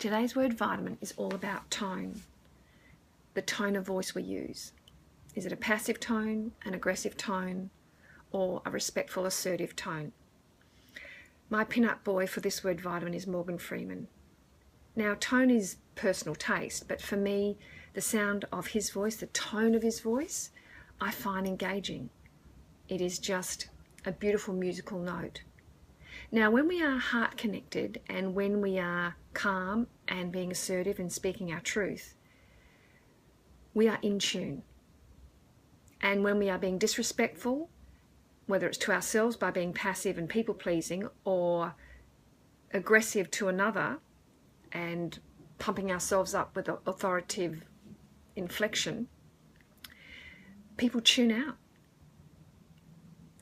Today's word vitamin is all about tone, the tone of voice we use. Is it a passive tone, an aggressive tone, or a respectful, assertive tone? My pin-up boy for this word vitamin is Morgan Freeman. Now, tone is personal taste, but for me, the sound of his voice, the tone of his voice, I find engaging. It is just a beautiful musical note. Now, when we are heart connected and when we are calm and being assertive and speaking our truth, we are in tune. And when we are being disrespectful, whether it's to ourselves by being passive and people-pleasing, or aggressive to another and pumping ourselves up with authoritative inflection, people tune out.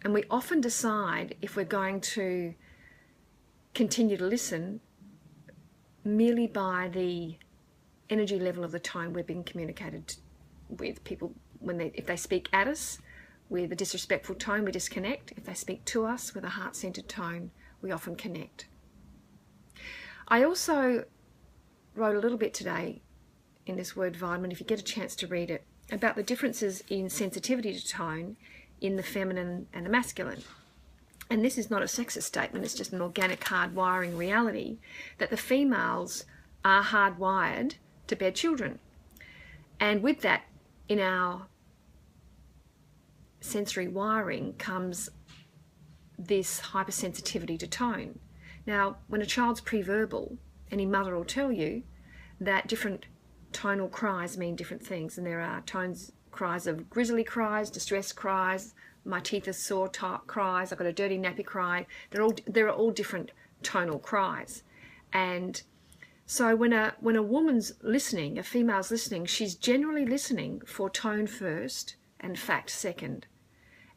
And we often decide if we're going to continue to listen merely by the energy level of the tone we're being communicated with. People, if they speak at us with a disrespectful tone, we disconnect. If they speak to us with a heart-centered tone, we often connect. I also wrote a little bit today in this word vitamin, if you get a chance to read it, about the differences in sensitivity to tone in the feminine and the masculine. And this is not a sexist statement, it's just an organic hardwiring reality that the females are hardwired to bear children. And with that, in our sensory wiring comes this hypersensitivity to tone. Now, when a child's pre-verbal, any mother will tell you that different tonal cries mean different things, and there are cries of grizzly cries, distress cries, my teeth are sore cries, I've got a dirty nappy cry. There are all different tonal cries. And so when a woman's listening, a female's listening, she's generally listening for tone first and fact second.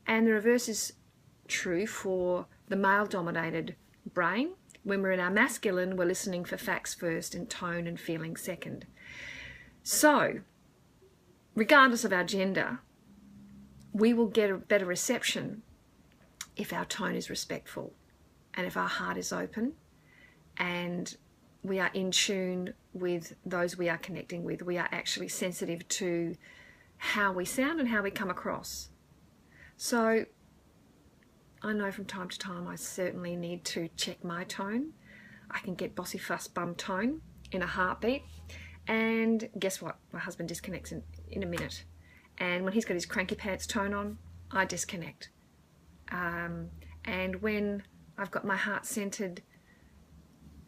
And the reverse is true for the male-dominated brain. When we're in our masculine, we're listening for facts first and tone and feeling second. So, regardless of our gender, we will get a better reception if our tone is respectful and if our heart is open and we are in tune with those we are connecting with. We are actually sensitive to how we sound and how we come across. So I know from time to time I certainly need to check my tone. I can get bossy fuss bum tone in a heartbeat. And guess what? My husband disconnects in a minute. And when he's got his cranky pants tone on, I disconnect. And when I've got my heart-centered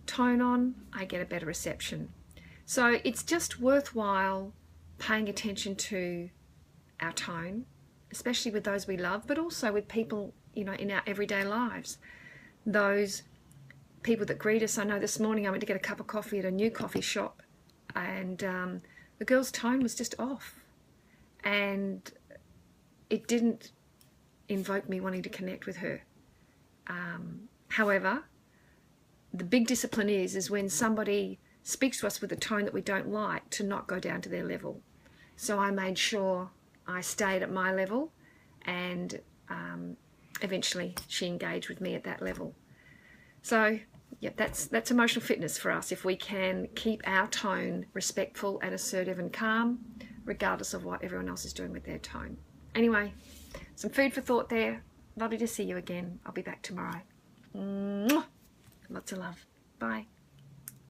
tone on, I get a better reception. So it's just worthwhile paying attention to our tone, especially with those we love, but also with people, in our everyday lives. Those people that greet us. I know this morning I went to get a cup of coffee at a new coffee shop, and the girl's tone was just off. And it didn't invoke me wanting to connect with her. However, the big discipline is when somebody speaks to us with a tone that we don't like, to not go down to their level. So I made sure I stayed at my level, and eventually she engaged with me at that level. So yeah, that's emotional fitness for us, if we can keep our tone respectful and assertive and calm, regardless of what everyone else is doing with their tone. Anyway, some food for thought there. Lovely to see you again. I'll be back tomorrow. Mwah! Lots of love. Bye.